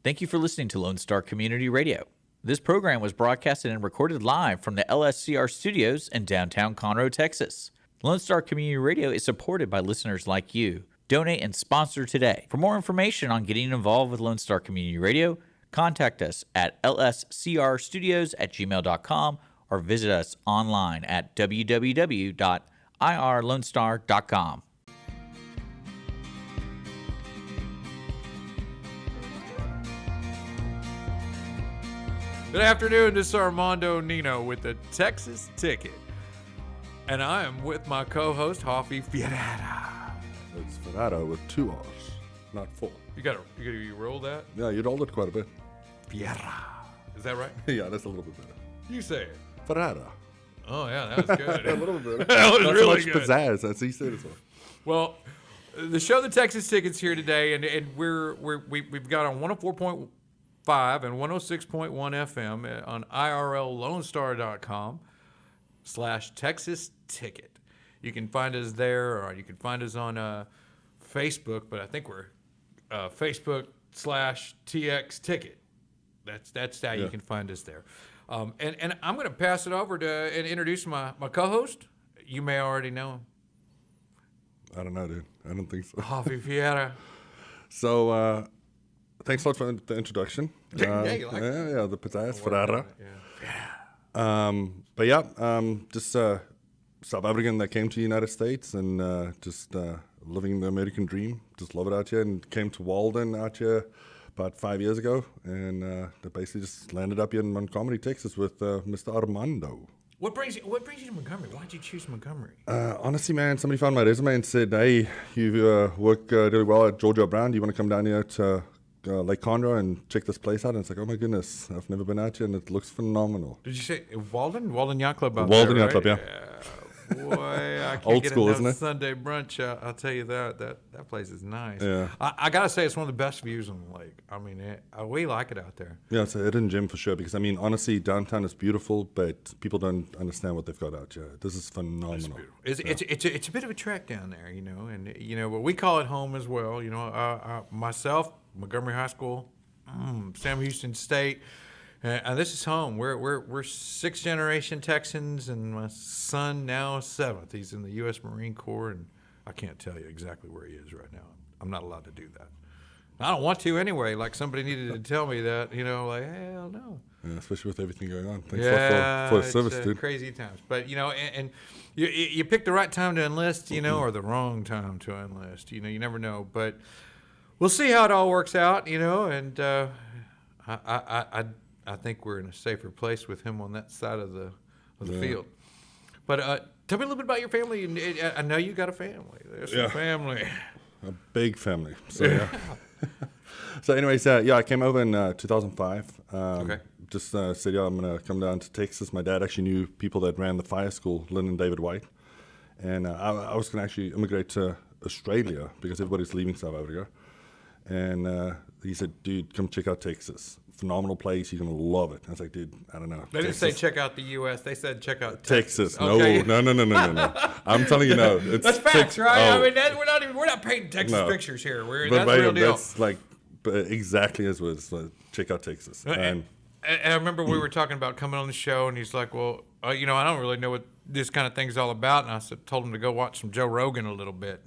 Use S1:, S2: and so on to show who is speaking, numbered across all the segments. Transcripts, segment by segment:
S1: Thank you for listening to Lone Star Community Radio. This program was broadcasted and recorded live from the LSCR studios in downtown Conroe, Texas. Lone Star Community Radio is supported by listeners like you. Donate and sponsor today. For more information on getting involved with Lone Star Community Radio, contact us at lscrstudios@gmail.com or visit us online at www.irlonestar.com.
S2: Good afternoon, this is Armando Nino with the Texas Ticket. And I am with my co-host, Hoffie Ferreira.
S3: It's Ferreira with 2 R's, not 4.
S2: You roll that?
S3: Yeah, you rolled it quite a bit.
S2: Ferreira. Is that right?
S3: Yeah, that's a little bit better.
S2: You say it.
S3: Ferreira.
S2: Oh, yeah, that was good.
S3: A little bit better.
S2: That was
S3: not
S2: really
S3: so much
S2: good.
S3: pizzazz, as he said as well.
S2: Well, the show, The Texas Ticket's here today, and we've got on 104.5 and 106.1 FM on irllonestar.com/Texas Ticket. You can find us there, or you can find us on Facebook, but I think we're Facebook/TX Ticket. That's how you can find us there. And I'm going to pass it over to and introduce my co-host. You may already know him.
S3: I don't know, dude. I don't think so.
S2: Hoffie Ferreira.
S3: So, thanks a lot for the introduction.
S2: Yeah, you like that?
S3: Yeah, the pizzazz, Ferreira.
S2: Yeah.
S3: But yeah, just South African that came to the United States and just living the American dream. Just love it out here, and came to Walden out here about 5 years ago, and they basically just landed up here in Montgomery, Texas with Mr. Armando.
S2: What brings you to Montgomery? Why'd you choose Montgomery?
S3: Honestly, man, somebody found my resume and said, hey, you work really well at Georgia Brown. Do you want to come down here to GoLakeConroe and check this place out? And it's like, oh my goodness, I've never been out here, and it looks phenomenal.
S2: Did you say Walden? Walden Yacht Club out
S3: Walden
S2: there,
S3: Yacht Club,
S2: right?
S3: yeah.
S2: Boy, I can't
S3: Old
S2: get
S3: school,
S2: enough
S3: isn't it?
S2: Sunday brunch. I'll tell you that place is nice.
S3: Yeah.
S2: I gotta say, it's one of the best views on the lake. I mean, we like it out there.
S3: Yeah, it's a hidden gem for sure, because, I mean, honestly, downtown is beautiful, but people don't understand what they've got out here. This is phenomenal.
S2: It's a bit of a trek down there, and but we call it home as well. Myself, Montgomery High School, Sam Houston State. And this is home. We're sixth generation Texans, and my son now 7th. He's in the U.S. Marine Corps, and I can't tell you exactly where he is right now. I'm not allowed to do that. I don't want to anyway. Like, somebody needed to tell me that. Like, hell no.
S3: Yeah, especially with everything going on. Thanks a lot for the service, dude.
S2: Crazy times. But and you pick the right time to enlist, or the wrong time to enlist. You never know. But we'll see how it all works out. And I think we're in a safer place with him on that side of the field. But tell me a little bit about your family. And I know you got a family. There's some family.
S3: A big family. So, yeah. So, anyways, I came over in 2005.
S2: Okay.
S3: Just said, I'm going to come down to Texas. My dad actually knew people that ran the fire school, Lynn and David White. And I was going to actually immigrate to Australia because everybody's leaving South Africa. And he said, dude, come check out Texas. Phenomenal place. You're going to love it. I was like, dude, I don't know.
S2: They didn't say check out the U.S. They said check out
S3: Texas.
S2: Okay.
S3: No. I'm telling you, no. It's
S2: That's facts, right?
S3: Oh.
S2: I mean, we're not painting Texas pictures here. That's
S3: But
S2: the real deal.
S3: That's like exactly as was. Check out Texas.
S2: And I remember we were talking about coming on the show, and he's like, well, I don't really know what this kind of thing's all about. And I told him to go watch some Joe Rogan a little bit.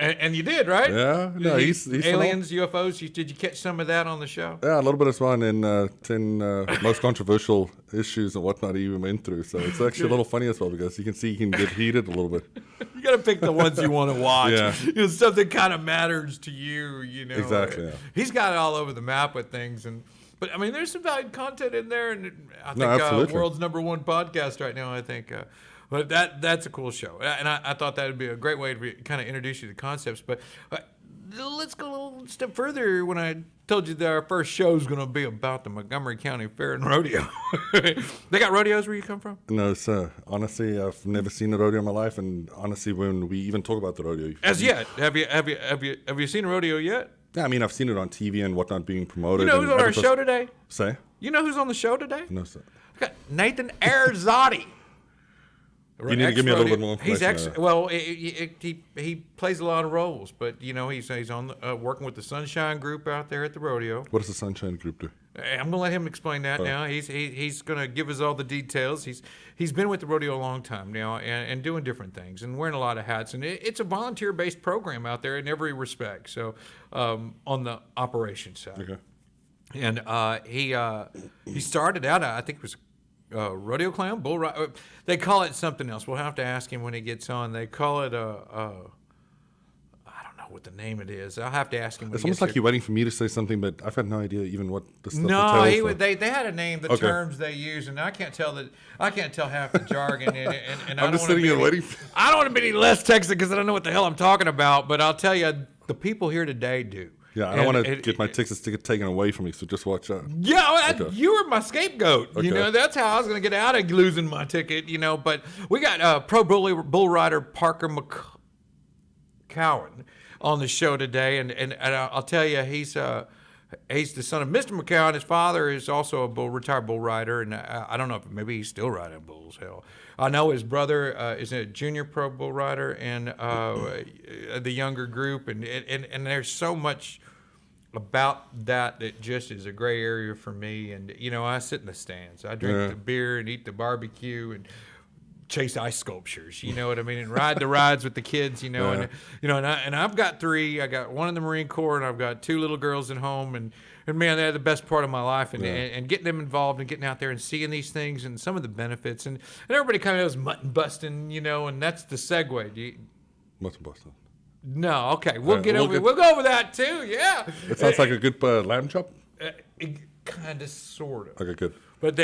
S2: And you did, right?
S3: Yeah. No, he's
S2: aliens, UFOs. Did you catch some of that on the show?
S3: Yeah, a little bit as well. And 10 most controversial issues and whatnot he even went through. So it's actually a little funny as well, because you can see he can get heated a little bit.
S2: You got to pick the ones you want to watch.
S3: Yeah.
S2: Stuff that kind of matters to you,
S3: Exactly, yeah.
S2: He's got it all over the map with things. But, I mean, there's some valued content in there. And I think world's #1 podcast right now, I think. But that's a cool show. And I thought that would be a great way to kind of introduce you to concepts. But let's go a little step further. When I told you that our first show is going to be about the Montgomery County Fair and Rodeo. They got rodeos where you come from?
S3: No, sir. Honestly, I've never seen a rodeo in my life. And honestly, when we even talk about the rodeo.
S2: As yet. Have you seen a rodeo yet?
S3: Yeah, I mean, I've seen it on TV and whatnot being promoted.
S2: You know who's on our show today?
S3: Say?
S2: You know who's on the show today?
S3: No, sir.
S2: We got Nathan Arrazate.
S3: You need to give me a little bit more information.
S2: He's well, he plays a lot of roles, but he's on working with the Sunshine Group out there at the rodeo.
S3: What does the Sunshine Group do?
S2: I'm gonna let him explain that now. He's gonna give us all the details. He's been with the rodeo a long time now and doing different things and wearing a lot of hats. And it's a volunteer-based program out there in every respect. So on the operations side,
S3: Okay.
S2: and he started out, I think it was rodeo clown, bull ride. They call it something else. We'll have to ask him when he gets on. They call it I don't know what the name it is. I'll have to ask him. When
S3: It's
S2: he
S3: almost
S2: gets
S3: like you're waiting for me to say something, but I've had no idea even what the stuff
S2: No,
S3: entails.
S2: they had a name, the terms they use, and I can't tell half the jargon. And
S3: I'm just sitting here waiting.
S2: I don't want to be any less Texan because I don't know what the hell I'm talking about. But I'll tell you, the people here today do.
S3: Yeah, I don't want to get my Texas ticket taken away from me, so just watch out.
S2: Yeah,
S3: Okay.
S2: you were my scapegoat.
S3: Okay.
S2: That's how I was going to get out of losing my ticket. But we got pro bull rider Parker McCowan on the show today, and I'll tell you, he's the son of Mr. McCown. His father is also a retired bull rider, and I don't know if maybe he's still riding bulls. Hell, I know his brother is a junior pro bull rider, and the younger group, and there's so much about that just is a gray area for me. And I sit in the stands, I drink the beer and eat the barbecue and chase ice sculptures, you know what I mean, and ride the rides with the kids, and I've got 3. I got one in the Marine Corps, and I've got 2 little girls at home, and man, they're the best part of my life, and getting them involved and getting out there and seeing these things and some of the benefits, and everybody kind of knows mutton busting, and that's the segue.
S3: Mutton busting.
S2: No, okay, we'll go over that too. Yeah,
S3: It sounds like a good lamb chop.
S2: Kind of, sort of.
S3: Okay, good.
S2: But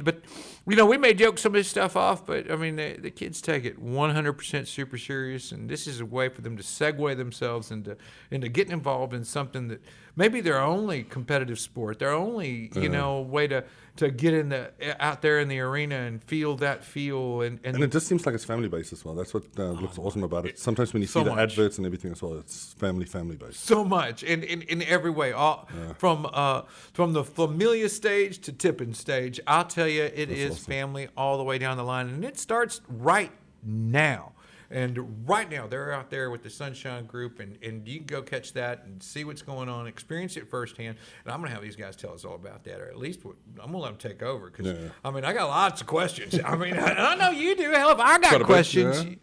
S2: but we may joke some of this stuff off, but I mean the kids take it 100% super serious, and this is a way for them to segue themselves into getting involved in something that maybe their only competitive sport, their only way to get out there in the arena and feel that feel and
S3: it just seems like it's family based as well. That's what looks awesome about it. Sometimes when you see the adverts and everything as well, it's family based.
S2: So much in every way, from the familiar stage to tipping stage. I'll tell you, it is awesome. Family all the way down the line, and it starts right now. And right now, they're out there with the Sunshine Group, and you can go catch that and see what's going on, experience it firsthand. And I'm going to have these guys tell us all about that, or at least I'm going to let them take over. Because, I mean, I got lots of questions. I mean, I know you do. Hell, if I got questions,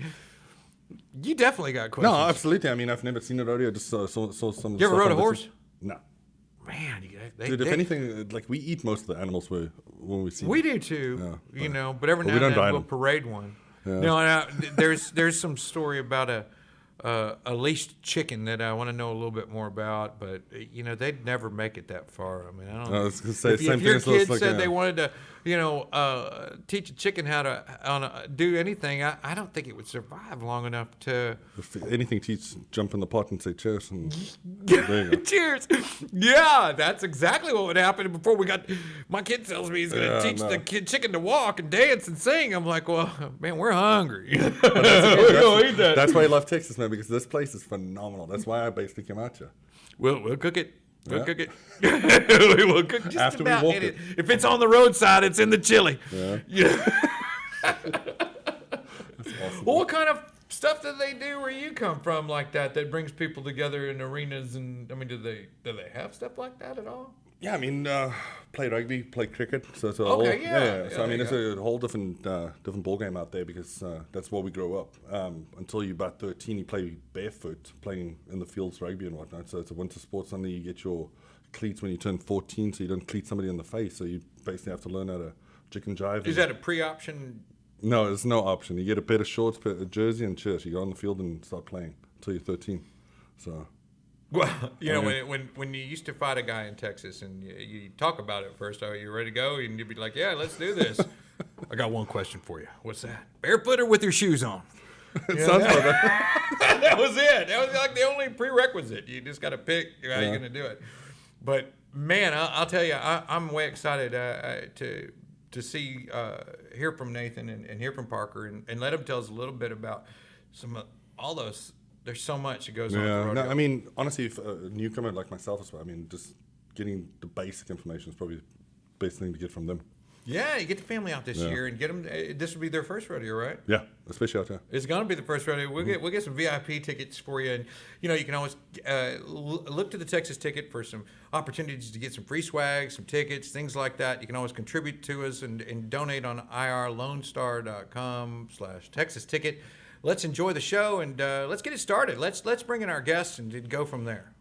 S2: you definitely got questions.
S3: No, absolutely. I mean, I've never seen a rodeo. Just saw some.
S2: You ever rode a horse?
S3: No.
S2: Man,
S3: dude, if anything, like we eat most of the animals when we see them.
S2: We do too, but every now and then we'll parade one. Yeah. There's some story about a leashed chicken that I want to know a little bit more about, but they'd never make it that far. I mean, I don't know.
S3: I was gonna say,
S2: if your kid said they wanted to, teach a chicken how to do anything, I don't think it would survive long enough to.
S3: If anything, teach jump in the pot and say cheers and there you go.
S2: Cheers. Yeah, that's exactly what would happen. Before my kid tells me he's going to teach the chicken to walk and dance and sing. I'm like, well, man, we're hungry.
S3: That's why I love Texas, man, because this place is phenomenal. That's why I basically came out here.
S2: We'll cook it. We'll cook it. We'll cook just
S3: after
S2: about
S3: we walk
S2: it. If it's on the roadside, it's in the chili.
S3: Yeah. That's awesome.
S2: Well, what kind of stuff do they do where you come from like that brings people together in arenas? And I mean, do they have stuff like that at all?
S3: Yeah, I mean, play rugby, play cricket. So it's a So I mean, it's a whole different ball game out there because that's where we grow up. Until you're about 13, you play barefoot, playing in the fields, rugby and whatnot. So it's a winter sport. Suddenly you get your cleats when you turn 14, so you don't cleat somebody in the face. So you basically have to learn how to chicken jive.
S2: Is that a pre-option?
S3: No, there's no option. You get a pair of shorts, a jersey, and cheers. You go on the field and start playing until you're 13. So.
S2: Well, when you used to fight a guy in Texas and you talk about it first, are you ready to go? And you'd be like, yeah, let's do this. I got one question for you. What's that? Barefoot or with your shoes on?
S3: Sounds like that.
S2: That was it. That was like the only prerequisite. You just got to pick how you're going to do it. But, man, I'll tell you, I'm way excited to hear from Nathan and hear from Parker and let him tell us a little bit about all those. There's so much that goes on.
S3: Yeah, no, I mean, honestly, if a newcomer like myself as well, I mean, just getting the basic information is probably the best thing to get from them.
S2: Yeah, you get the family out this year and get them. This will be their first rodeo, right?
S3: Yeah, especially out there.
S2: It's going to be the first rodeo. We'll get some VIP tickets for you, and you can always look to the Texas Ticket for some opportunities to get some free swag, some tickets, things like that. You can always contribute to us and donate on irlonestar.com/Texas Ticket. Let's enjoy the show and let's get it started. Let's bring in our guests and go from there.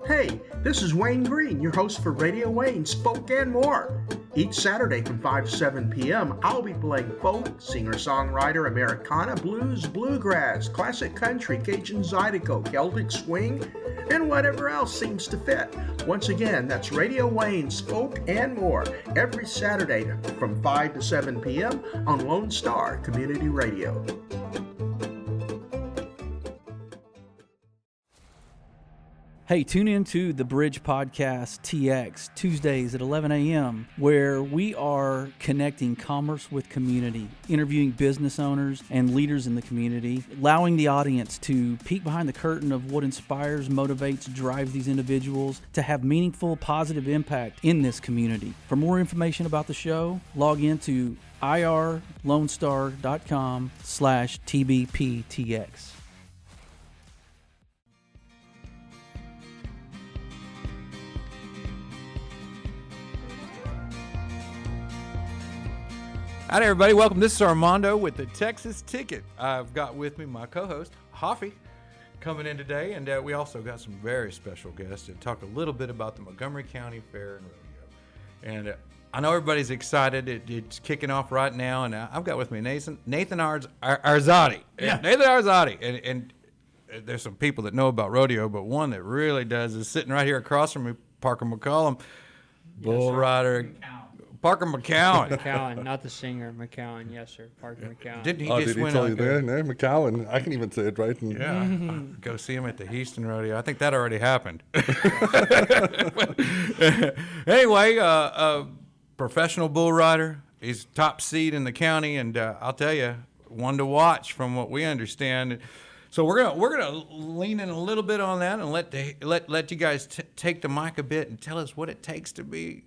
S4: Hey, this is Wayne Green, your host for Radio Wayne, Spoke and More. Each Saturday from 5 to 7 p.m., I'll be playing folk, singer-songwriter, Americana, blues, bluegrass, classic country, Cajun Zydeco, Celtic swing, and whatever else seems to fit. Once again, that's Radio Wayne, Spoke and More, every Saturday from 5 to 7 p.m. on Lone Star Community Radio.
S5: Hey, tune in to the Bridge Podcast TX Tuesdays at 11 a.m., where we are connecting commerce with community, interviewing business owners and leaders in the community, allowing the audience to peek behind the curtain of what inspires, motivates, drives these individuals to have meaningful, positive impact in this community. For more information about the show, log into irlonestar.com/TBPTX.
S2: All right, everybody, welcome. This is Armando with the Texas Ticket. I've got with me my co-host, Hoffie, coming in today, and we also got some very special guests to talk a little bit about the Montgomery County Fair and Rodeo. And I know everybody's excited. It's kicking off right now, and I've got with me Nathan Arrazate.
S6: Yeah.
S2: Nathan Arrazate. And there's some people that know about rodeo, but one that really does is sitting right here across from me, Parker McCollum, bull rider. Parker McCown.
S6: McCown, not the singer. McCown, yes, sir. Parker McCown.
S2: Didn't he
S3: Oh,
S2: just
S3: did he
S2: win
S3: tell you
S2: like
S3: there? No, McCowan. I can even say it right. And
S2: Yeah, go see him at the Houston Rodeo. I think that already happened. Anyway, professional bull rider. He's top seed in the county, and I'll tell you, one to watch from what we understand. So we're gonna lean in a little bit on that and let you guys take the mic a bit and tell us what it takes to be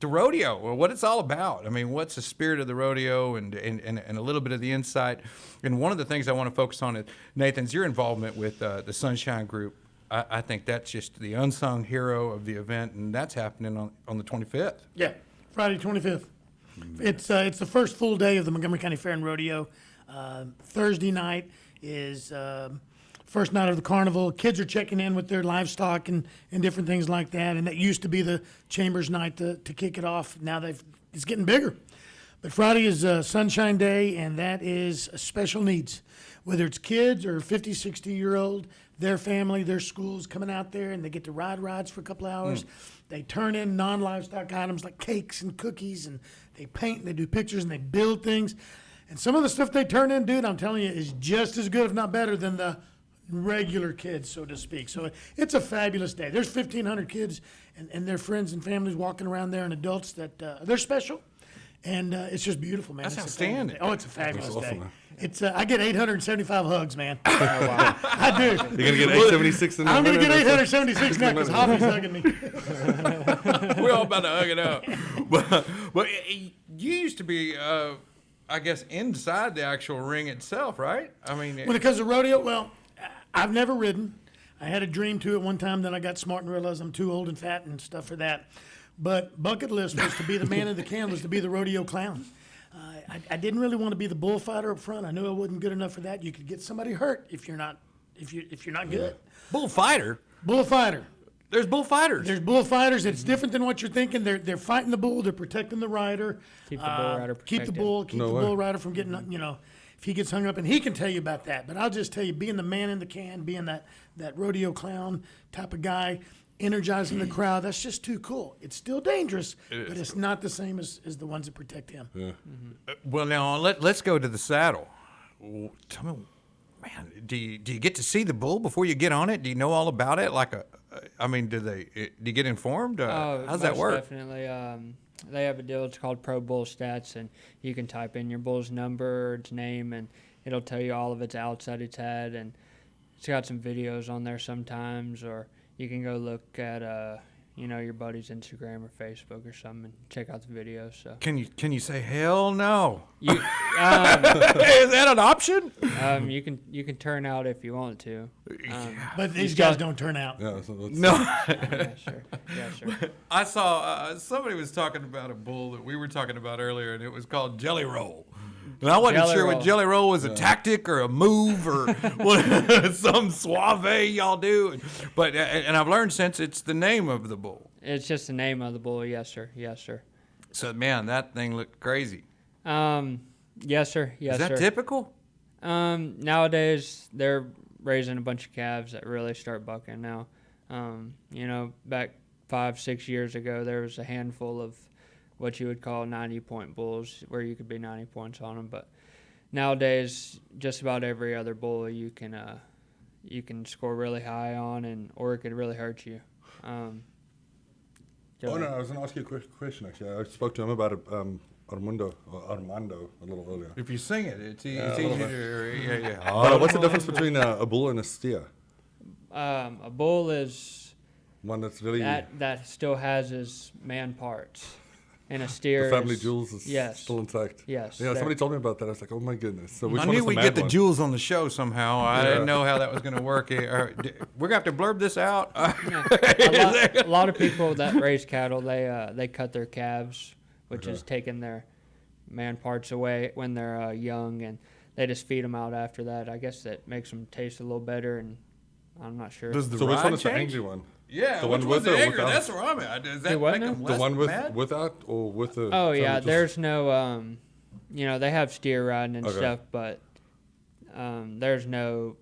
S2: the rodeo, or what it's all about. I mean, what's the spirit of the rodeo, and a little bit of the insight. And one of the things I want to focus on is, Nathan's, your involvement with the Sunshine Group. I think that's just the unsung hero of the event, and that's happening on the 25th.
S7: Yeah, Friday 25th. It's the first full day of the Montgomery County Fair and Rodeo. Thursday night is first night of the carnival. Kids are checking in with their livestock and different things like that. And that used to be the Chambers night to kick it off. Now it's getting bigger. But Friday is Sunshine Day, and that is special needs. Whether it's kids or 50, 60-year-old, their family, their schools coming out there, and they get to ride rides for a couple of hours. They turn in non-livestock items like cakes and cookies, and they paint, and they do pictures, and they build things. And some of the stuff they turn in, dude, I'm telling you, is just as good, if not better, than the regular kids, so to speak. So it's a fabulous day. There's 1,500 kids and their friends and families walking around there, and adults that they're special. And it's just beautiful, man.
S2: That's
S7: It's a
S2: outstanding.
S7: fabulous day. Oh, it's a fabulous
S3: That's awesome,
S7: day.
S3: man.
S7: It's I get 875 hugs, man. Oh, wow. I do.
S3: you're gonna get 876 in the
S7: I'm going to
S3: minute
S7: get
S3: or so?
S7: 876 now because Hoffie's hugging me.
S2: We're all about to hug it out. But you used to be, I guess, inside the actual ring itself, right? I mean,
S7: When it comes to rodeo, well, I've never ridden. I had a dream to at one time, then I got smart and realized I'm too old and fat and stuff for that. But bucket list was to be the man in the can, was to be the rodeo clown. I didn't really want to be the bullfighter up front. I knew I wasn't good enough for that. You could get somebody hurt if you're not good.
S2: bullfighter.
S7: Bullfighter.
S2: There's bullfighters.
S7: There's bullfighters. It's different than what you're thinking. They're fighting the bull. They're protecting the rider.
S6: Keep the bull rider
S7: Keep the
S6: protected.
S7: bull. Keep
S3: No
S7: the
S3: way.
S7: bull rider from getting, if he gets hung up, and he can tell you about that. But I'll just tell you, being the man in the can, being that rodeo clown type of guy, energizing the crowd, that's just too cool. It's still dangerous, but it's not the same as the ones that protect him.
S3: Yeah.
S2: Well, now let's go to the saddle. Tell me, man, do you get to see the bull before you get on it? Do you know all about it? Like I mean, do you get informed? How's that
S6: most
S2: work?
S6: Definitely. They have a deal. It's called Pro Bull Stats, and you can type in your bull's number, its name, and it'll tell you all of its outs that it's had, and it's got some videos on there sometimes, or you can go look at your buddy's Instagram or Facebook or something and check out the videos. So
S2: Can you say hell no?
S6: you
S2: Is that an option?
S6: you can turn out if you want to.
S7: But these guys don't turn out.
S3: Yeah, so that's,
S2: No.
S6: Yeah, sure.
S2: I saw somebody was talking about a bull that we were talking about earlier, and it was called Jelly Roll. And I wasn't
S6: Jelly
S2: sure
S6: Roll.
S2: what Jelly Roll was, a tactic or a move or what, some suave y'all do. But and I've learned since it's the name of the bull.
S6: It's just the name of the bull. Yes, sir.
S2: So man, that thing looked crazy.
S6: Yes, sir. Yes,
S2: Is that
S6: sir.
S2: typical?
S6: Nowadays they're raising a bunch of calves that really start bucking now. Back 5-6 years ago, there was a handful of what you would call 90-point bulls where you could be 90 points on them. But nowadays, just about every other bull you can score really high on, or it could really hurt you.
S3: oh no, I was going to ask you a quick question actually. I spoke to him about it, Armando a little earlier.
S2: If you sing it, it's easy
S3: a little
S2: to. Yeah.
S3: But what's the difference between a bull and a steer?
S6: A bull is
S3: One that's really
S6: that still has his man parts, and a steer.
S3: the family
S6: is,
S3: jewels is
S6: yes,
S3: still intact.
S6: Yes,
S3: Yeah, somebody told me about that. I was like, oh my goodness. So which
S2: I
S3: one
S2: knew
S3: is the
S2: we'd
S3: mad
S2: get the
S3: one?
S2: jewels on the show somehow. I didn't know how that was going to work. We're going to have to blurb this out.
S6: a lot of people that raise cattle, they cut their calves, which is taking their man parts away when they're young, and they just feed them out after that. I guess that makes them taste a little better, and I'm not sure.
S2: Does the
S3: So which
S2: ride
S3: one is the
S2: change?
S3: angry one?
S2: Yeah,
S3: The
S2: which
S3: one
S2: one's
S3: with
S2: the
S3: or
S2: angry?
S3: without?
S2: That's where I'm at. Does that
S6: The what
S2: make
S6: now?
S2: them
S3: The
S2: less
S3: one
S2: mad?
S3: without or with the?
S6: Oh
S3: so
S6: yeah,
S3: just-
S6: there's no they have steer riding and
S3: Okay.
S6: stuff, but there's no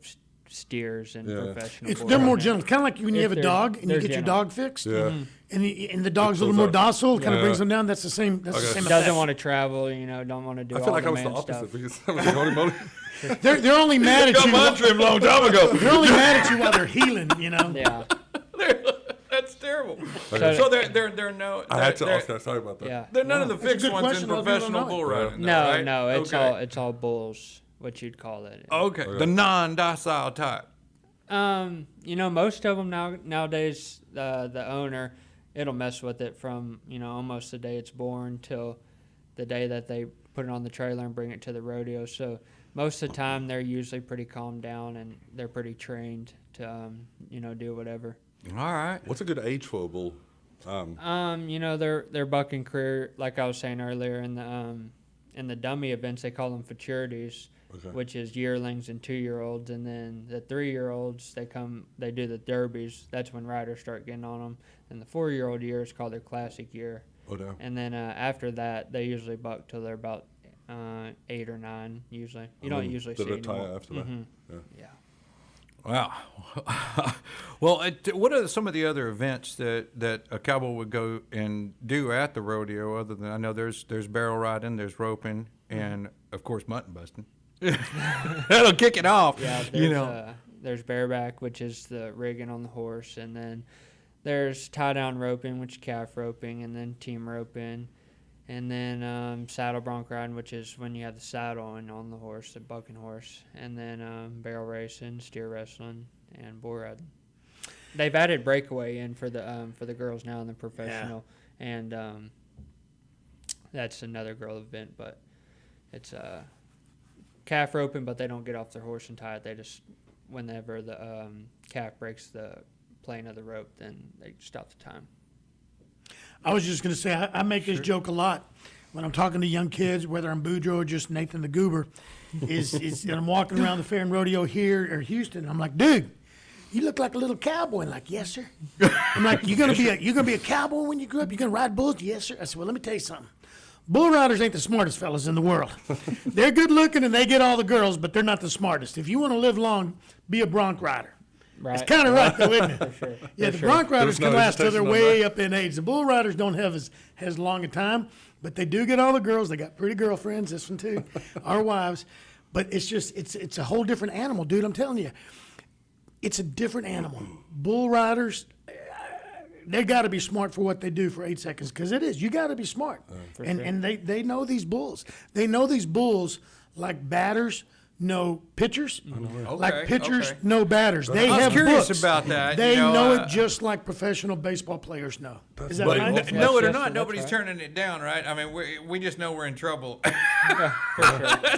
S6: steers in
S3: Yeah.
S6: professional.
S7: They're more
S6: riding.
S7: gentle, kind of like when you
S6: If
S7: have a
S6: they're-
S7: dog and you
S6: they're
S7: get your
S6: gentle.
S7: dog fixed,
S3: Yeah.
S7: and the dog's a
S3: It
S7: little more
S3: pulls up.
S7: docile, kind of
S3: Yeah.
S7: brings them down. That's the same. That's the
S3: Okay.
S7: same
S6: Doesn't
S7: effect.
S6: want to travel, don't want to do
S3: I
S6: all
S3: feel like
S6: the
S3: I was the
S6: man
S3: opposite
S6: stuff.
S3: because I was like, holy moly.
S7: They're only mad at you.
S2: Mine trimmed a long time ago.
S7: They're only mad at you while they're healing.
S6: Yeah,
S2: That's terrible.
S3: Okay.
S2: So they're no.
S3: I had to
S2: they're-
S3: ask that. Sorry about that.
S6: yeah.
S2: They're none of the
S7: That's a
S2: fixed
S7: good
S2: ones
S7: question.
S2: in
S7: A lot of people
S2: professional
S7: don't know
S2: bull
S7: it.
S2: riding. though,
S6: No,
S2: right?
S6: no,
S2: Okay.
S6: it's all bulls, what you'd call it.
S2: Okay, the non-docile type.
S6: Most of them nowadays, the owner, it'll mess with it from almost the day it's born till the day that they put it on the trailer and bring it to the rodeo. So most of the time they're usually pretty calmed down and they're pretty trained to do whatever.
S2: All right.
S3: What's a good age for a bull?
S6: Their bucking career, like I was saying earlier, in the dummy events they call them futurities,
S3: Okay.
S6: which is yearlings and 2-year-olds, and then the 3-year-olds they do the derbies. That's when riders start getting on them, and the 4-year-old year is called their classic year.
S3: Oh no.
S6: And then after that, they usually buck till they're about 8 or 9. Usually, you don't usually
S3: they
S6: see
S3: retire
S6: anymore.
S3: after that. Yeah.
S6: Yeah.
S2: Wow. Well, what are some of the other events that a cowboy would go and do at the rodeo? Other than I know there's barrel riding, there's roping, and of course mutton busting. That'll kick it off.
S6: Yeah, there's bareback, which is the rigging on the horse, and then there's tie down roping, which is calf roping, and then team roping, and then saddle bronc riding, which is when you have the saddle on the horse, the bucking horse, and then barrel racing, steer wrestling, and bull riding. They've added breakaway in for the girls now in the professional, and that's another girl event, but it's calf roping, but they don't get off their horse and tie it. They just, whenever the calf breaks the plane of the rope, then they stop the time.
S7: I was just going to say, I make this joke a lot when I'm talking to young kids, whether I'm Boudreaux or just Nathan the Goober, is and I'm walking around the fair and rodeo here or Houston. I'm like, dude, you look like a little cowboy. And like, yes, sir. I'm like, you're gonna be a cowboy when you grow up? You're gonna ride bulls? Yes, sir. I said, well, let me tell you something. Bull riders ain't the smartest fellas in the world. They're good looking and they get all the girls, but they're not the smartest. If you want to live long, be a bronc rider.
S6: Right.
S7: It's kind of right, though, isn't it?
S6: For sure.
S7: Yeah,
S6: For
S7: the
S6: sure.
S7: bronc riders
S3: There's
S7: can
S3: no
S7: last till they're
S3: hesitation on
S7: way
S3: that.
S7: up in age. The bull riders don't have as long a time, but they do get all the girls. They got pretty girlfriends, this one too, our wives. But it's just, it's a whole different animal, dude. I'm telling you, it's a different animal. Bull riders, they got to be smart for what they do for 8 seconds, because it is. You got to be smart. And they know these bulls. They know these bulls like batters know pitchers, like pitchers know batters. They
S2: I was
S7: have
S2: curious
S7: books.
S2: about that.
S7: They
S2: you know,
S7: know it just like professional baseball players know. Is that right?
S2: Know it or
S6: Yes,
S2: not,
S6: that's
S2: nobody's
S6: right.
S2: turning it down, right? I mean, we just know we're in trouble.
S6: For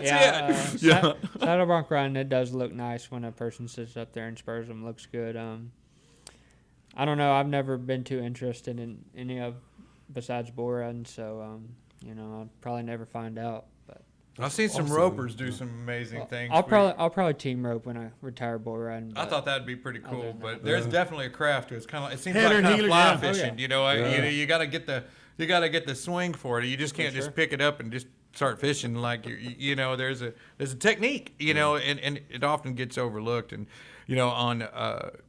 S6: sure. Saddle bronc riding, it does look nice when a person sits up there and spurs them. Looks good. I don't know. I've never been too interested in any of besides bull riding, so I'll probably never find out. But
S2: I've seen some ropers do some amazing things.
S6: I'll probably team rope when I retire bull riding.
S2: I
S6: but-
S2: thought that'd be pretty cool,
S6: than
S2: but
S6: that,
S2: there's definitely a craft to it. It's kind of it seems
S7: Header
S2: like
S7: and
S2: kind of
S7: heeler,
S2: fly
S7: yeah.
S2: fishing.
S6: Oh, yeah.
S2: You know, you got to get the swing for it. You just can't just pick it up and just start fishing like there's a technique, and it often gets overlooked and on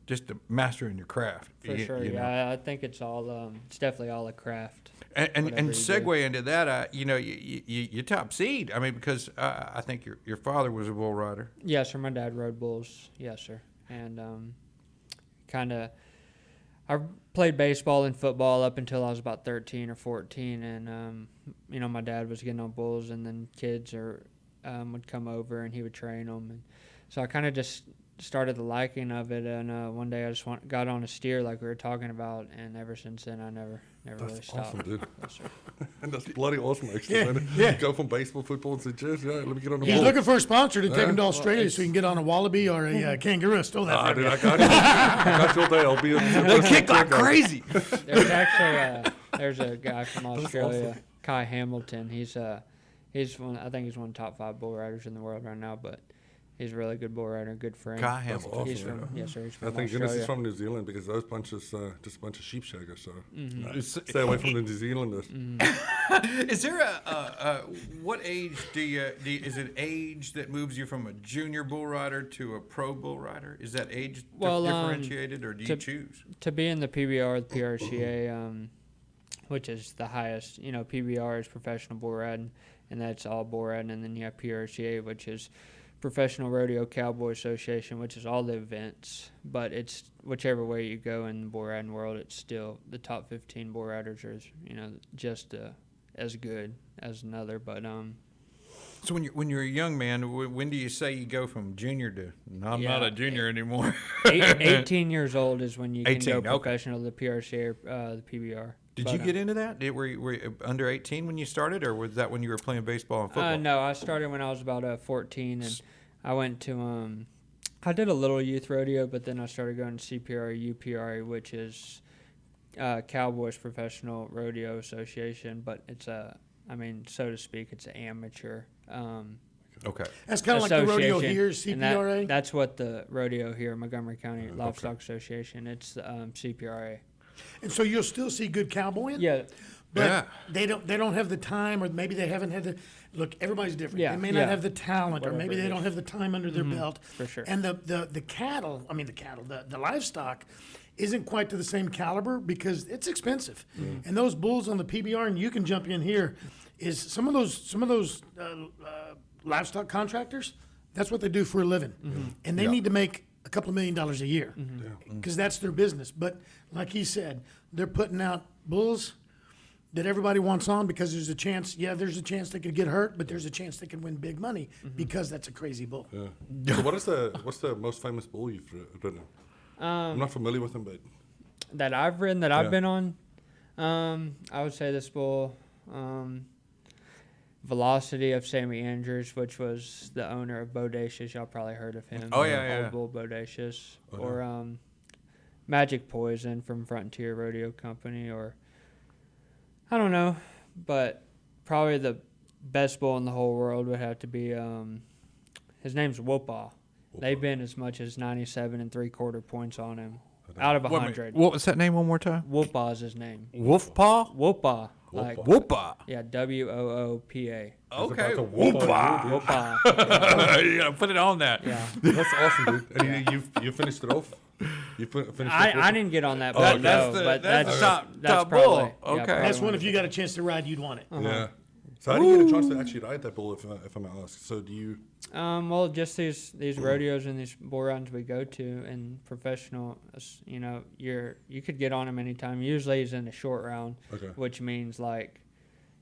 S2: just mastering your craft.
S6: For sure,
S2: you know.
S6: yeah. I think it's all it's definitely all a craft.
S2: And
S6: whatever you do.
S2: segue into that, you top seed. I mean, because I think your father was a bull rider.
S6: Yes, sir. My dad rode bulls. Yes, sir. And I played baseball and football up until I was about 13 or 14, and my dad was getting on bulls, and then kids would come over and he would train them, and so I kind of just started the liking of it. And one day I just got on a steer like we were talking about, and ever since then I never really stopped.
S3: Awesome, dude.
S6: Yes, sir.
S3: And that's bloody awesome, actually.
S7: Yeah,
S3: man.
S7: yeah.
S3: Go from baseball, football, and say, cheers, let me get on the
S7: He's
S3: ball.
S7: looking for a sponsor to take him to Australia so he can get on a wallaby or a kangaroo. I stole that from
S3: Dude,
S7: you.
S3: I got you. I got you all day. I'll be
S2: They kick like crazy.
S6: There's actually there's a guy from Australia, Kai Hamilton. He's one. I think he's one of the top 5 bull riders in the world right now. But he's a really good bull rider, good friend.
S2: Kai Hamilton.
S6: He's
S3: Awesome,
S6: from yes, sir. He's
S3: I
S6: from
S3: think
S6: Australia.
S3: goodness he's from New Zealand because those bunches just a bunch of sheep shaggers. So
S6: Mm-hmm.
S3: stay away from the New Zealanders.
S2: Is there what age is it age that moves you from a junior bull rider to a pro bull rider? Is that age differentiated, or do you choose?
S6: To be in the PBR, the PRCA, which is the highest, PBR is professional bull riding, and that's all bull riding, and then you have PRCA, which is Professional Rodeo Cowboy Association, which is all the events, but it's whichever way you go in the bull riding world, it's still the top 15 bull riders are, just as good as another. But
S2: So when you're a young man, when do you say you go from junior to I'm not a junior anymore?
S6: 18 years old is when you can
S2: 18,
S6: go
S2: okay.
S6: professional, the PRCA or the PBR.
S2: Did you get into that? Were you under 18 when you started, or was that when you were playing baseball and football?
S6: No, I started when I was about 14, and I went to I did a little youth rodeo, but then I started going to CPRA, UPRA, which is Cowboys Professional Rodeo Association, but it's so to speak, it's an amateur
S2: Okay.
S7: That's kind of like the rodeo
S6: association,
S7: here,
S6: and
S7: CPRA.
S6: that's what the rodeo here, Montgomery County Livestock Association. It's CPRA.
S7: And so you'll still see good cowboying.
S6: Yeah.
S7: But they don't have the time, or maybe they haven't had the look. Everybody's different.
S6: Yeah,
S7: They may not
S6: yeah.
S7: have the talent, or
S6: Whatever
S7: maybe
S6: it
S7: they
S6: is.
S7: don't have the time under their belt.
S6: for sure.
S7: And the cattle, the livestock, isn't quite to the same caliber because it's expensive. And those bulls on the PBR, and you can jump in here, is some of those livestock contractors. That's what they do for a living, and they need to make a couple of $1 million a year because that's their business. But like he said, they're putting out bulls that everybody wants on because there's a chance they could get hurt, but there's a chance they could win big money because that's a crazy bull.
S3: Yeah. So what's the most famous bull you've ridden? I'm not familiar with them, but
S6: That I've ridden, that I've been on, I would say this bull, Velocity of Sammy Andrews, which was the owner of Bodacious. Y'all probably heard of him.
S2: Oh, yeah.
S6: Old Bull Bodacious. Or Magic Poison from Frontier Rodeo Company. Or, I don't know, but probably the best bull in the whole world would have to be, his name's Whoopah. They've been as much as 97 3/4 points on him. Out of 100.
S2: What was that name one more time?
S6: Whoopah is his name.
S2: Wolfpaw?
S6: Whoopah. Like,
S2: Whoopa.
S6: yeah, Woopa.
S2: Okay.
S3: Whoopa.
S6: Whoopah.
S2: You gotta put it on that.
S6: Yeah.
S3: That's awesome, dude. And you finished it off. You finished it
S6: I
S3: off?
S6: didn't get on that,
S2: That-
S6: but
S2: that's
S6: no,
S2: the-
S6: but
S2: that's the top
S6: that's
S2: bull.
S6: probably,
S2: Okay.
S6: probably
S7: That's one. If you got a chance to ride, you'd want it.
S3: Yeah. So how do you get a chance to actually ride that bull, if I may ask? So do you...
S6: Well, just these rodeos and these bull rides we go to, and professional, you know, you could get on them anytime. Usually it's in a short round, which means like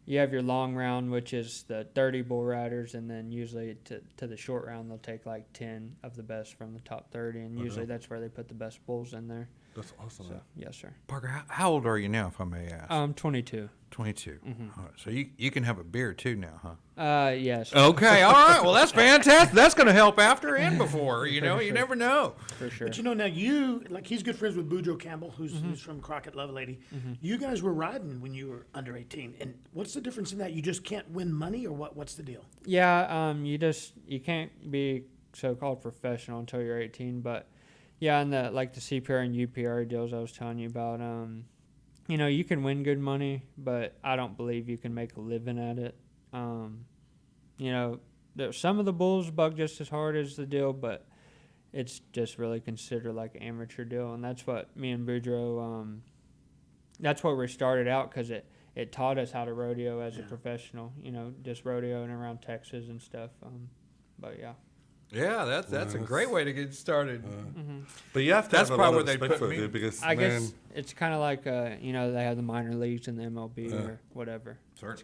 S6: you have your long round, which is the 30 bull riders, and then usually to the short round they'll take like 10 of the best from the top 30, and usually that's where they put the best bulls in there.
S3: That's awesome.
S6: So, yes, sir.
S2: Parker, how old are you now, if I may ask?
S6: 22.
S2: 22. All right, so you can have a beer too now,
S6: huh? Yes.
S2: Okay, all right. Well, that's fantastic. That's going to help after and before. You know, you never know.
S6: For sure.
S7: But you know, now you, like, he's good friends with Boudreaux Campbell, who's from Crockett Lovelady. You guys were riding when you were under 18. And what's the difference in that? You just can't win money, or what's the deal?
S6: Yeah, you can't be so-called professional until you're 18. But, yeah, and the CPR and UPR deals I was telling you about, you know, you can win good money, but I don't believe you can make a living at it. You know, some of the bulls bug just as hard as the deal, but it's just really considered like an amateur deal. And that's what me and Boudreaux, that's where we started out, because it taught us how to rodeo as a professional, you know, just rodeoing around Texas and stuff. But, yeah.
S2: Yeah, that's a great way to get started.
S3: But you have to
S2: That's
S3: have a
S2: probably
S3: lot
S2: where
S3: of
S2: they
S3: respect
S2: put
S3: for it,
S2: me.
S3: dude, because,
S6: I guess it's kind of like, you know, they have the minor leagues and the MLB or whatever.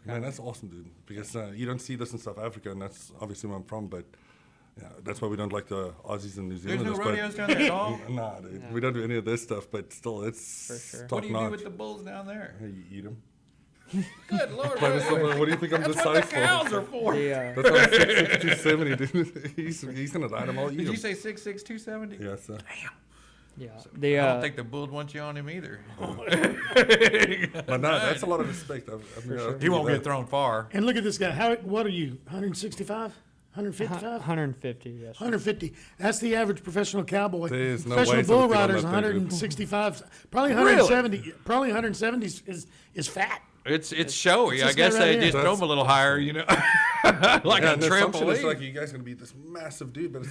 S3: Man, that's awesome, dude. Because you don't see this in South Africa, and that's obviously where I'm from. But yeah, that's why we don't like the Aussies and New
S2: There's
S3: Zealanders.
S2: no rodeos down there at all?
S3: Nah, dude. We don't do any of this stuff. But still, it's
S6: For sure.
S3: top
S2: What do you do
S3: notch.
S2: with the bulls down there?
S3: You eat them.
S2: Good Lord.
S3: What do you think I'm
S2: That's
S3: this
S2: what the
S3: size
S2: cows
S3: for?
S2: are for.
S6: The,
S3: That's why I'm 6'6", 270, dude. He's gonna ride them all.
S2: Did you say 6'6", 270?
S3: Yes, sir.
S6: yeah.
S2: I don't think the bull would want you on him either.
S3: But no, that's a lot of respect.
S2: He won't get thrown far.
S7: And look at this guy. What are you, 165? 155?
S6: 150, yes.
S7: 150. That's the average professional cowboy.
S3: There's no
S7: Professional
S3: way
S7: bull
S3: somebody can
S7: riders,
S3: run that thing, dude.
S7: 165. Probably 170. Probably 170 is fat.
S2: It's showy.
S7: It's
S2: I
S7: this
S2: guess
S7: guy right
S2: they
S7: here.
S2: just throw him a little higher, you know, like
S3: Yeah,
S2: a
S3: and the assumption is
S2: trampoline.
S3: like you guys gonna be this massive dude, but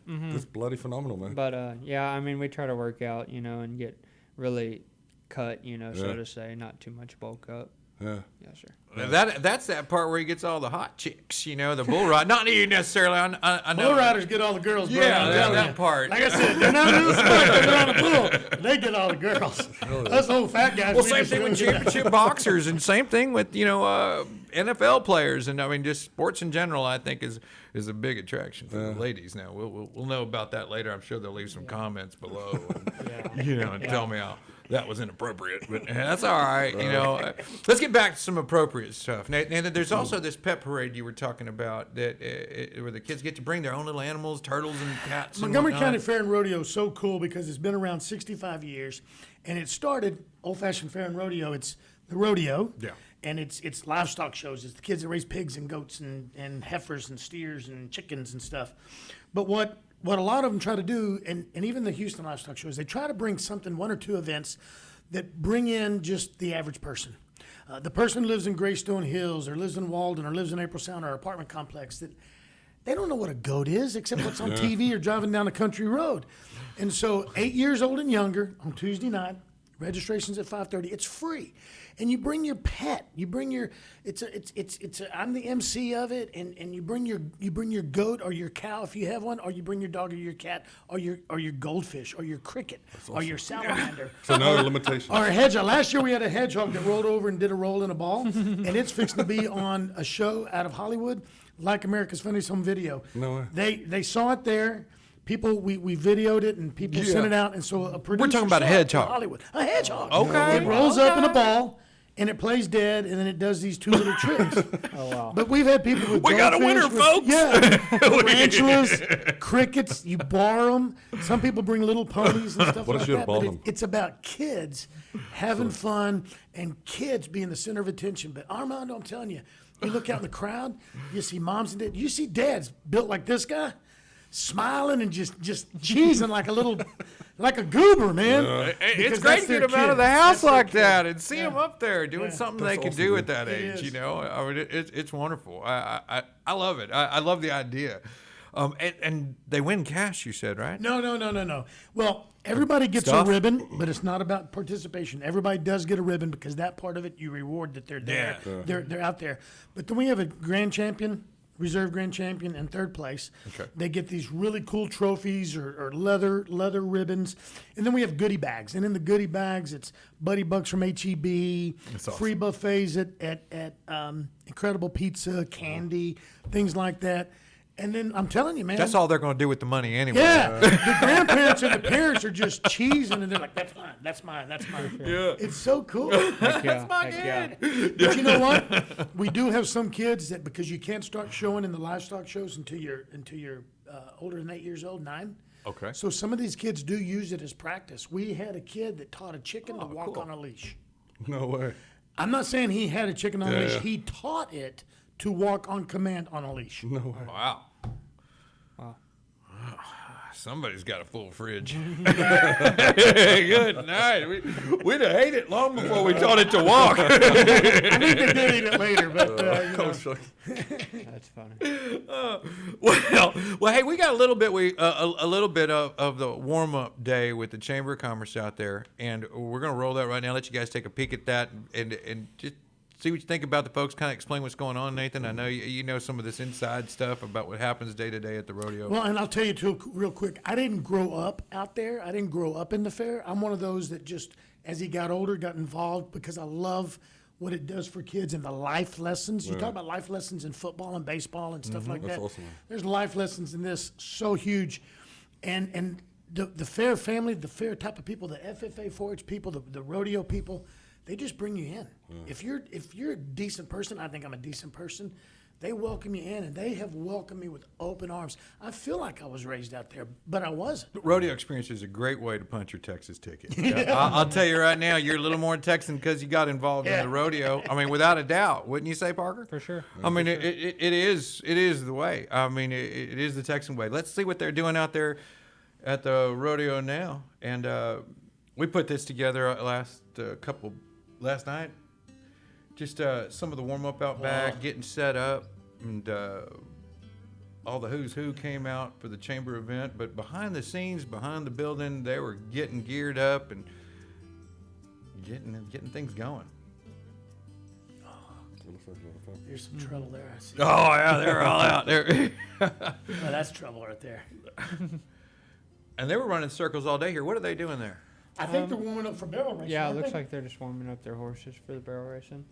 S3: it's bloody phenomenal, man.
S6: But, yeah, I mean, we try to work out, you know, and get really cut, you know, so to say, not too much bulk up.
S3: Yeah.
S6: Yes, sir.
S2: That's that part where he gets all the hot chicks, you know, the bull ride. Not you necessarily. I know.
S7: Bull riders get all the girls, bro.
S2: Yeah,
S7: I'm telling
S2: that
S7: you.
S2: part.
S7: Like I said, they're not real smart. They're on a bull. They get all the girls. Us old fat guys.
S2: Well,
S7: we
S2: same
S7: just
S2: thing
S7: don't
S2: with
S7: get that.
S2: championship boxers, and same thing with, you know, NFL players, and I mean just sports in general. I think is a big attraction for the ladies. Now we'll know about that later. I'm sure they'll leave some comments below, and, you know, and tell me how that was inappropriate, but that's all right. You know, let's get back to some appropriate stuff. Nathan, there's also this pet parade you were talking about that where the kids get to bring their own little animals, turtles and cats.
S7: Montgomery
S2: and
S7: County
S2: whatnot.
S7: Fair and Rodeo is so cool because it's been around 65 years, and it started old-fashioned fair and rodeo. It's the rodeo, and it's livestock shows. It's the kids that raise pigs and goats and heifers and steers and chickens and stuff. But what a lot of them try to do, and even the Houston livestock shows, they try to bring something, one or two events that bring in just the average person. The person who lives in Greystone Hills or lives in Walden or lives in April Sound or apartment complex, that they don't know what a goat is except what's on TV or driving down a country road. And so 8 years old and younger on Tuesday night, registration's at 5:30. It's free. And you bring your pet. You bring your I'm the MC of it, and you bring your goat or your cow if you have one, or you bring your dog or your cat or your goldfish or your cricket or your salamander.
S3: So no limitations.
S7: Or a hedgehog. Last year we had a hedgehog that rolled over and did a roll in a ball, and it's fixing to be on a show out of Hollywood, like America's Funniest Home Video.
S3: No way.
S7: They saw it there. People, we videoed it, and people sent it out, and so a producer
S2: talking about a
S7: saw it in
S2: hedgehog.
S7: Hollywood. A hedgehog.
S2: Okay.
S7: It rolls up in a ball, and it plays dead, and then it does these two little tricks.
S6: Oh, wow.
S7: But we've had people with
S2: We got a winner,
S7: goldfish,
S2: folks.
S7: Yeah, tarantulas, crickets. You bar them. Some people bring little ponies and stuff
S3: What
S7: like
S3: if you
S7: that.
S3: bar
S7: But
S3: them?
S7: it's about kids having fun and kids being the center of attention. But Armando, I'm telling you, you look out in the crowd, you see moms and dads. You see dads built like this guy, smiling and just cheesing like a goober, man.
S2: It's
S7: Because
S2: great
S7: that's
S2: to
S7: their
S2: get them out of
S7: kid.
S2: the house
S7: That's their
S2: like
S7: kid.
S2: that and see them up there doing something they can
S3: awesome,
S2: do
S3: dude.
S2: at that
S7: It
S2: age.
S7: is.
S2: You know, I mean, it's wonderful. I love it. I love the idea. And they win cash, you said, right?
S7: No. Well, everybody gets
S2: Stuff?
S7: a ribbon, but it's not about participation. Everybody does get a ribbon because that part of it you reward that they're there.
S2: Yeah.
S7: They're out there. But then we have a grand champion, reserve grand champion, and third place.
S2: Okay.
S7: They get these really cool trophies or leather ribbons, and then we have goodie bags. And in the goodie bags, it's Buddy Bucks from HEB,
S2: That's awesome.
S7: free buffets at Incredible Pizza, candy, things like that. And then I'm telling you, man,
S2: That's all they're going to do with the money anyway.
S7: yeah, the grandparents and the parents are just cheesing, and they're like, "That's mine."
S2: Yeah.
S7: It's so cool.
S6: Heck yeah.
S7: But you know what? We do have some kids that, because you can't start showing in the livestock shows until you're older than 8 years old, 9.
S2: Okay.
S7: So some of these kids do use it as practice. We had a kid that taught a chicken to walk on a leash.
S3: No way.
S7: I'm not saying he had a chicken on a leash.
S3: Yeah.
S7: He taught it to walk on command on a leash.
S3: No way.
S2: Wow. Somebody's got a full fridge. Good night. We'd have hated it long before we taught it to walk.
S7: I think they did eat it later, but you know.
S6: That's funny.
S2: Well, hey, we got a little bit. A little bit of the warm up day with the Chamber of Commerce out there, and we're gonna roll that right now. Let you guys take a peek at that, and just see what you think about the folks. Kind of explain what's going on, Nathan. I know you know some of this inside stuff about what happens day to day at the rodeo.
S7: Well, and I'll tell you too, real quick. I didn't grow up out there. I didn't grow up in the fair. I'm one of those that just, as he got older, got involved because I love what it does for kids and the life lessons. You talk about life lessons in football and baseball and stuff like
S3: That's
S7: that.
S3: awesome.
S7: There's life lessons in this so huge, and the fair family, the fair type of people, the FFA 4-H people, the rodeo people. They just bring you in. If you're a decent person, I think I'm a decent person. They welcome you in, and they have welcomed me with open arms. I feel like I was raised out there, but I wasn't.
S2: Rodeo experience is a great way to punch your Texas ticket. I'll tell you right now, you're a little more Texan because you got involved in the rodeo. I mean, without a doubt, wouldn't you say, Parker?
S6: For sure.
S2: I mean, it is the way. I mean, it is the Texan way. Let's see what they're doing out there at the rodeo now. And we put this together last night. Just some of the warm up out back, getting set up, and all the who's who came out for the chamber event. But behind the scenes, behind the building, they were getting geared up and getting things going.
S7: There's some trouble there, I see.
S2: Oh yeah, they're all out there.
S7: Oh, that's trouble right there.
S2: And they were running circles all day here. What are they doing there?
S7: I think they're warming up for barrel racing.
S6: Yeah, it
S7: aren't
S6: looks
S7: they?
S6: like they're just warming up their horses for the barrel racing.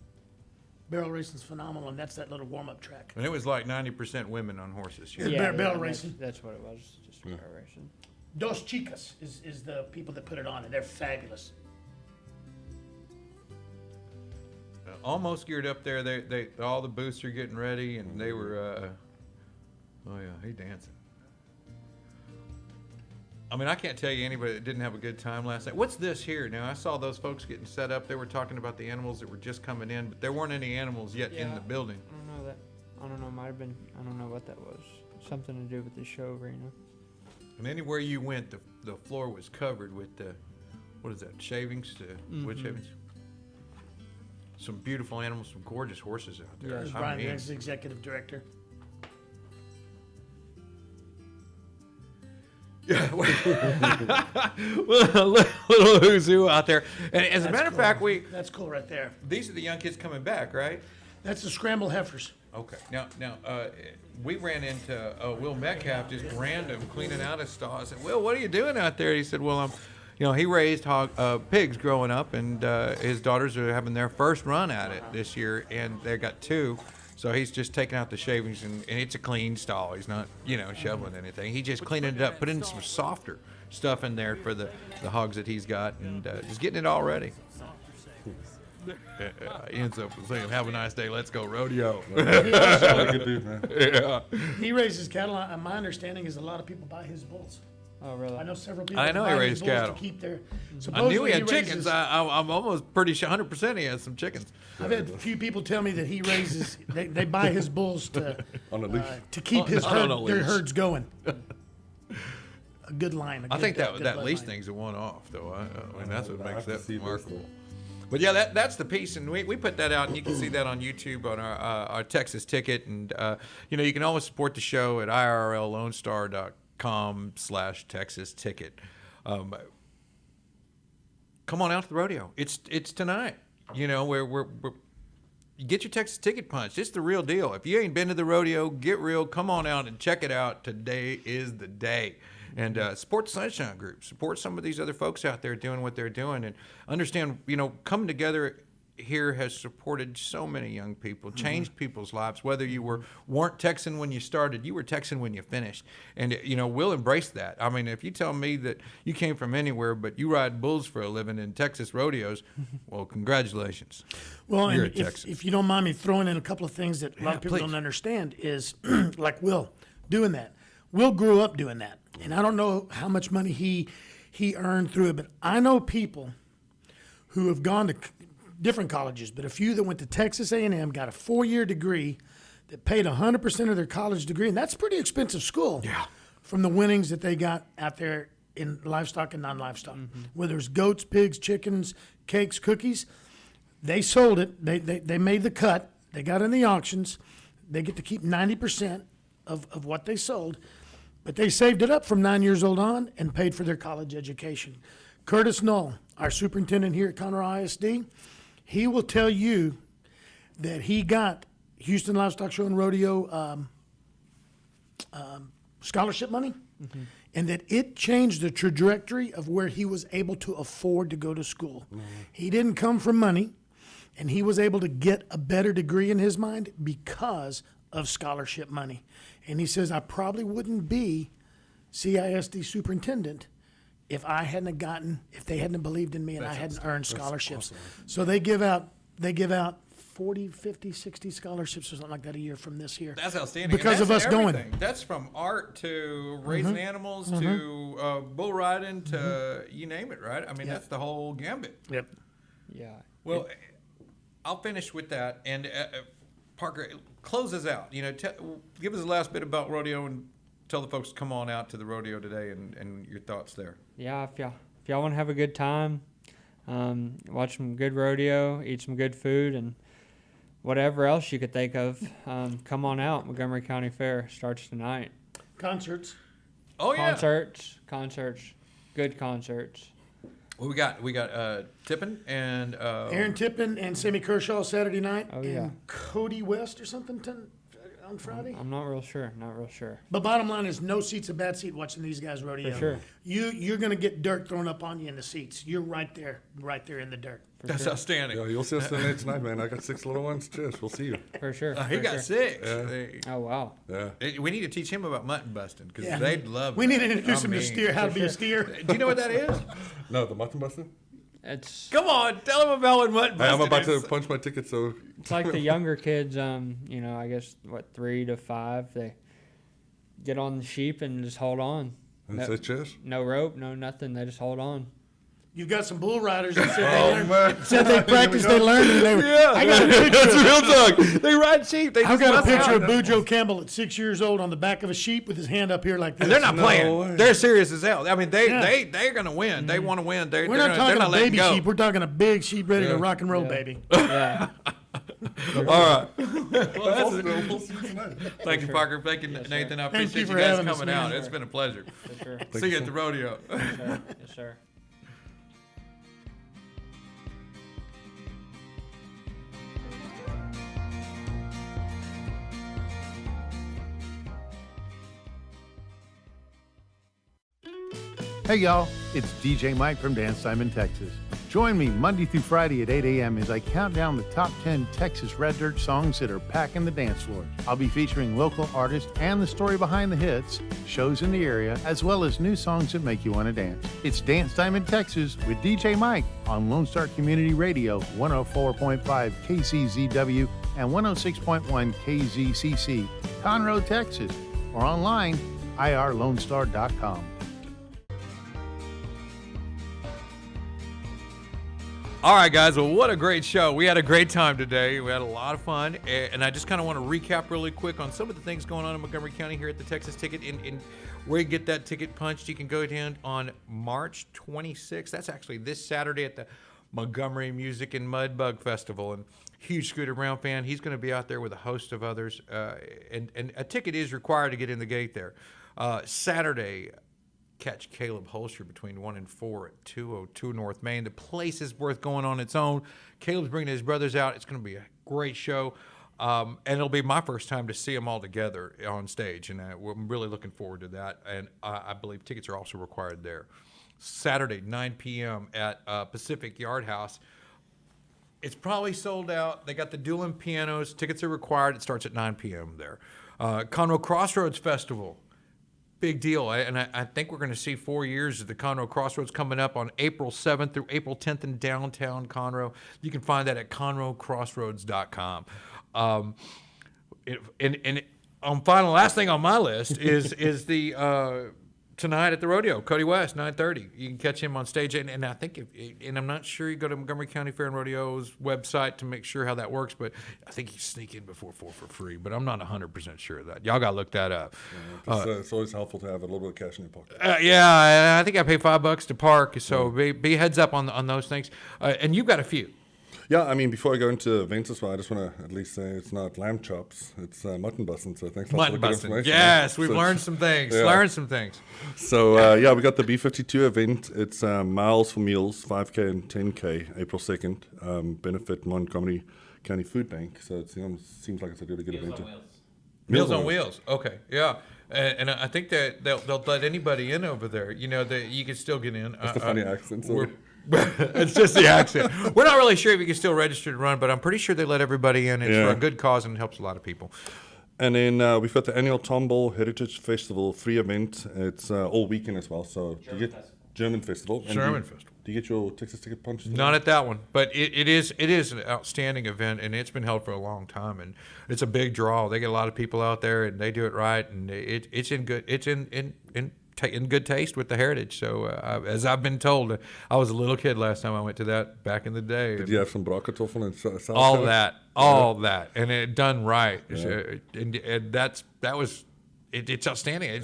S7: Barrel racing's phenomenal, and that's that little warm-up track.
S2: And it was like 90% women on horses here.
S7: Yeah. barrel
S6: that's-
S7: racing.
S6: That's what it was, just barrel racing.
S7: Dos Chicas is the people that put it on, and they're fabulous.
S2: Almost geared up there. They all the booths are getting ready, and they were. Oh yeah, he dancing. I mean, I can't tell you anybody that didn't have a good time last night. What's this here? Now, I saw those folks getting set up. They were talking about the animals that were just coming in, but there weren't any animals yet in
S6: Yeah.
S2: the building.
S6: I don't know, might have been, I don't know what that was. Something to do with the show arena.
S2: And anywhere you went, the floor was covered with the, what is that, shavings, wood shavings? Some beautiful animals, some gorgeous horses out there.
S6: Yeah.
S7: There's
S2: I
S7: Brian,
S2: mean,
S7: there's the executive director.
S2: Yeah, well, a little who's who out there. And as a matter of fact,
S7: That's cool right there.
S2: these are the young kids coming back, right?
S7: That's the scrambled heifers.
S2: Okay. Now, we ran into Will Metcalf just random cleaning out his stall. I said, "Will, what are you doing out there?" He said, "Well, he raised pigs growing up, and his daughters are having their first run at it this year, and they got 2." So he's just taking out the shavings, and it's a clean stall. He's not, shoveling anything. He's just cleaning it up, putting some softer stuff in there for the hogs that he's got, and just getting it all ready. He ends up saying, "Have a nice day. Let's go rodeo."
S3: Good dude, man.
S2: Yeah.
S7: He raises cattle. My understanding is a lot of people buy his bulls.
S6: Oh, really?
S7: I know several people.
S2: I know
S7: that
S2: he
S7: buy his
S2: raised
S7: bulls
S2: cattle.
S7: To keep their.
S2: I knew he had
S7: raises-
S2: chickens. I'm almost pretty sure 100% he has some chickens.
S7: I've had a few people tell me that he raises. They buy his bulls to
S3: On a leash.
S7: to keep his
S2: on a
S7: their
S2: leash.
S7: herds going. A good line.
S2: I think that
S7: good
S2: lease
S7: bloodline.
S2: thing's a one-off, though. I mean, that's what
S3: I
S2: makes
S3: have to
S2: that
S3: see this,
S2: remarkable. But yeah, that's the piece, and we put that out, and you can see that on YouTube on our Texas Ticket, and you can always support the show at irllonestar.com/Texas Ticket. Come on out to the rodeo. It's tonight. We're you get your Texas Ticket punched. It's the real deal. If you ain't been to the rodeo, get real. Come on out and check it out. Today is the day. And support the Sunshine Group. Support some of these other folks out there doing what they're doing. And understand, coming together here has supported so many young people, changed people's lives. Whether you weren't Texan when you started, you were Texan when you finished. And, we'll embrace that. I mean, if you tell me that you came from anywhere, but you ride bulls for a living in Texas rodeos, well, congratulations.
S7: Well,
S2: You're
S7: and
S2: a Texan.
S7: if you don't mind me throwing in a couple of things that a lot of people
S2: please.
S7: don't understand is like Will doing that. Will grew up doing that. And I don't know how much money he earned through it, but I know people who have gone to different colleges, but a few that went to Texas A&M, got a 4-year degree that paid 100% of their college degree, and that's a pretty expensive school.
S2: Yeah.
S7: From the winnings that they got out there in livestock and non-livestock, whether it's goats, pigs, chickens, cakes, cookies. They sold it. They made the cut. They got in the auctions. They get to keep 90% of what they sold. But they saved it up from 9 years old on and paid for their college education. Curtis Knoll, our superintendent here at Conroe ISD, he will tell you that he got Houston Livestock Show and Rodeo scholarship money, and that it changed the trajectory of where he was able to afford to go to school. He didn't come from money, and he was able to get a better degree in his mind because of scholarship money. And he says, I probably wouldn't be CISD superintendent if they hadn't believed in me and I hadn't earned scholarships.
S3: awesome.
S7: So they give out 40, 50, 60 scholarships or something like that a year from this year.
S2: That's outstanding.
S7: Because
S2: And
S7: of us
S2: that's
S7: going.
S2: everything. That's from art to raising animals to bull riding to you name it, right? I mean, that's the whole gambit.
S7: Yep.
S6: Yeah.
S2: Well, I'll finish with that. And Parker, close us out. Give us the last bit about rodeo and tell the folks to come on out to the rodeo today and your thoughts there.
S6: Yeah, if y'all want to have a good time, watch some good rodeo, eat some good food, and whatever else you could think of, come on out. Montgomery County Fair starts tonight.
S7: Concerts.
S2: Oh, yeah.
S6: Concerts, good concerts.
S2: Well, we got Tippin and
S7: Aaron Tippin and Sammy Kershaw Saturday night.
S6: Oh, yeah.
S7: And Cody West or something on Friday.
S6: I'm not real sure.
S7: But bottom line is no seat's a bad seat watching these guys rodeo.
S6: For sure.
S7: You're going to get dirt thrown up on you in the seats. You're right there in the dirt.
S2: that's outstanding.
S3: Yeah, you'll see us tonight, man. I got 6 little ones. Cheers. We'll see you.
S6: For sure.
S2: He
S6: for
S2: got
S6: sure.
S2: 6.
S6: Oh, wow.
S3: Yeah.
S2: We need to teach him about mutton busting because
S7: Yeah.
S2: they'd love
S7: We
S2: that.
S7: need to introduce
S2: I
S7: him to
S2: mean,
S7: steer, how to be a steer.
S2: Do you know what that is?
S3: No, the mutton busting?
S6: It's
S2: Come on, tell him about what mutton
S3: Hey,
S2: busting
S3: I'm about to
S2: is.
S3: punch my ticket, so
S6: like the younger kids, I guess, 3 to 5, they get on the sheep and just hold on.
S3: and say cheers.
S6: No rope, no nothing. They just hold on.
S7: You've got some bull riders that said
S3: Oh,
S7: they learned.
S3: man.
S7: Said they practiced, they learned, and they were.
S2: Yeah,
S7: I got a picture.
S2: that's real talk. They ride sheep. They
S7: I've
S2: just
S7: got a
S2: bust
S7: picture
S2: out.
S7: of Bujo Campbell at 6 years old on the back of a sheep with his hand up here like this.
S2: And they're not
S3: No
S2: playing.
S3: way.
S2: They're serious as hell. I mean,
S7: Yeah.
S2: they're gonna win. They want to win. They're
S7: We're
S2: they're
S7: not
S2: gonna, they're
S7: talking
S2: not
S7: a
S2: letting
S7: baby
S2: go.
S7: sheep. We're talking a big sheep ready to
S3: Yeah.
S7: rock and roll,
S6: Yeah.
S7: baby.
S6: Yeah.
S2: All right.
S3: We'll see you tonight.
S2: Thank you, Parker. Thank you, Nathan. I
S7: Thank
S2: appreciate
S7: you
S2: you
S7: for
S2: guys
S7: having us,
S2: coming
S7: man.
S2: out. It's been a pleasure.
S6: For sure.
S2: See you at the rodeo.
S6: Yes, sir. Yes, sir.
S8: Hey y'all, it's DJ Mike from Dance Time in Texas. Join me Monday through Friday at 8 a.m. as I count down the top 10 Texas Red Dirt songs that are packing the dance floor. I'll be featuring local artists and the story behind the hits, shows in the area, as well as new songs that make you want to dance. It's Dance Time in Texas with DJ Mike on Lone Star Community Radio, 104.5 KCZW and 106.1 KZCC, Conroe, Texas, or online, irlonestar.com.
S2: All right, guys. Well, what a great show. We had a great time today. We had a lot of fun. And I just kind of want to recap really quick on some of the things going on in Montgomery County here at the Texas Ticket. And where you get that ticket punched, you can go down on March 26th. That's actually this Saturday at the Montgomery Music and Mud Bug Festival. And huge Scooter Brown fan. He's going to be out there with a host of others. And a ticket is required to get in the gate there. Saturday, catch Caleb Holster between 1 and 4 at 202 North Main. The place is worth going on its own. Caleb's bringing his brothers out. It's going to be a great show. And it'll be my first time to see them all together on stage. And I'm really looking forward to that. And I believe tickets are also required there. Saturday, 9 p.m. at Pacific Yard House. It's probably sold out. They got the dueling pianos. Tickets are required. It starts at 9 p.m. there. Conroe Crossroads Festival. Big deal. And I think we're going to see 4 years of the Conroe Crossroads coming up on April 7th through April 10th in downtown Conroe. You can find that at ConroeCrossroads.com. And last thing on my list is the tonight at the Rodeo, Cody West, 9:30. You can catch him on stage, and I think and I'm not sure, you go to Montgomery County Fair and Rodeo's website to make sure how that works, but I think you sneak in before 4 for free, but I'm not 100% sure of that. Y'all got to look that up.
S3: It's always helpful to have a little bit of cash in your pocket.
S2: Yeah, I think I pay $5 to park, so be heads up on those things. And you've got a few.
S3: Yeah, I mean, before I go into events as well, I just want to at least say it's not lamb chops, it's mutton busting. So thanks a lot for the good information.
S2: Yes, we've learned some things.
S3: So, we got the B52 event. It's Miles for Meals, 5K and 10K, April 2nd. Benefit Montgomery County Food Bank. So it seems like it's a really good event.
S2: Meals on Wheels. Okay, yeah. And I think that they'll let anybody in over there. You know, that you can still get in.
S3: It's the funny accent. So.
S2: It's just the accent. We're not really sure if you can still register to run, but I'm pretty sure they let everybody in. It's for a good cause and it helps a lot of people.
S3: And then we've got the annual Tomball Heritage Festival free event. It's all weekend as well. So German Festival. Do you get your Texas ticket punched?
S2: Not at that one, but it is an outstanding event, and it's been held for a long time, and it's a big draw. They get a lot of people out there, and they do it right, and it's in good taste with the heritage. So as I've been told, I was a little kid last time I went to that back in the day.
S3: Did you have some bratkartoffel and salsa?
S2: All that, and it done right.
S3: Yeah.
S2: And that was it's outstanding.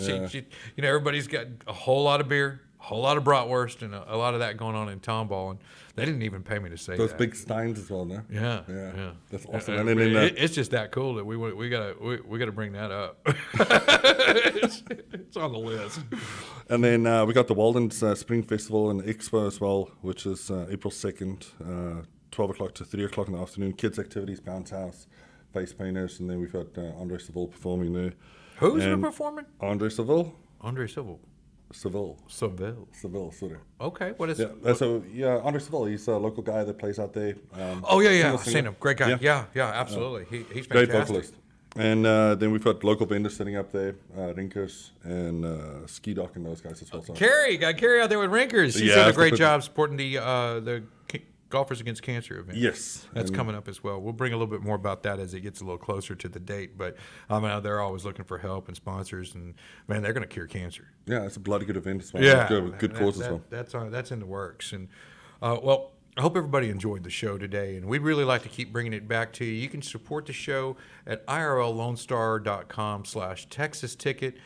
S2: Everybody's got a whole lot of beer, a whole lot of bratwurst, and a lot of that going on in Tomball, and they didn't even pay me to say
S3: those
S2: that.
S3: big steins as well, no?
S2: Yeah.
S3: That's awesome.
S2: And it's just that cool that we gotta bring that up. It's on the list.
S3: And then we got the Walden's Spring Festival and Expo as well, which is April 2nd, 12 o'clock to 3 o'clock in the afternoon. Kids activities, bounce house, face painters, and then we've got Andre Seville performing there.
S2: Who's performing?
S3: Andre Seville.
S2: Andre Seville.
S3: Seville, sorry.
S2: Okay, what is it?
S3: Andre Seville, he's a local guy that plays out there.
S2: I've seen him. Great guy. Yeah, absolutely. He's fantastic.
S3: Great vocalist. And then we've got local vendors sitting up there, Rinkers and Ski Dock and those guys as well. So.
S2: Carrie out there with Rinkers. He's done a great job supporting the Golfers Against Cancer event.
S3: Yes.
S2: That's coming up as well. We'll bring a little bit more about that as it gets a little closer to the date. But they're always looking for help and sponsors, and man, they're going to cure cancer.
S3: Yeah, it's a bloody good event as well.
S2: Yeah,
S3: good cause as well.
S2: That's in the works. And I hope everybody enjoyed the show today, and we'd really like to keep bringing it back to you. You can support the show at irllonestar.com/Texas Ticket,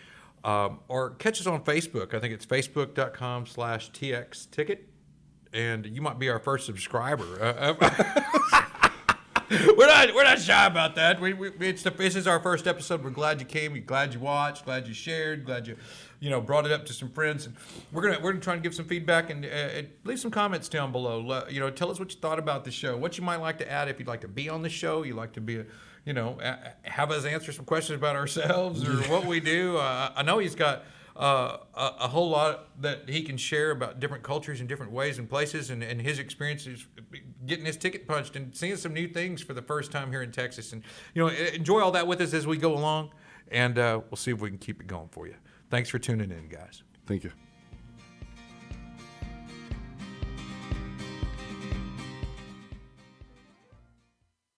S2: or catch us on Facebook. I think it's facebook.com/TX Ticket. And you might be our first subscriber. We're not shy about that. This is our first episode. We're glad you came. We're glad you watched. Glad you shared. Glad you brought it up to some friends. And we're gonna try and give some feedback and leave some comments down below. Tell us what you thought about the show. What you might like to add if you'd like to be on the show. You like to be have us answer some questions about ourselves or what we do. I know he's got a whole lot that he can share about different cultures and different ways and places, and his experiences getting his ticket punched and seeing some new things for the first time here in Texas. And enjoy all that with us as we go along, and we'll see if we can keep it going for you. Thanks for tuning in, guys.
S3: Thank you.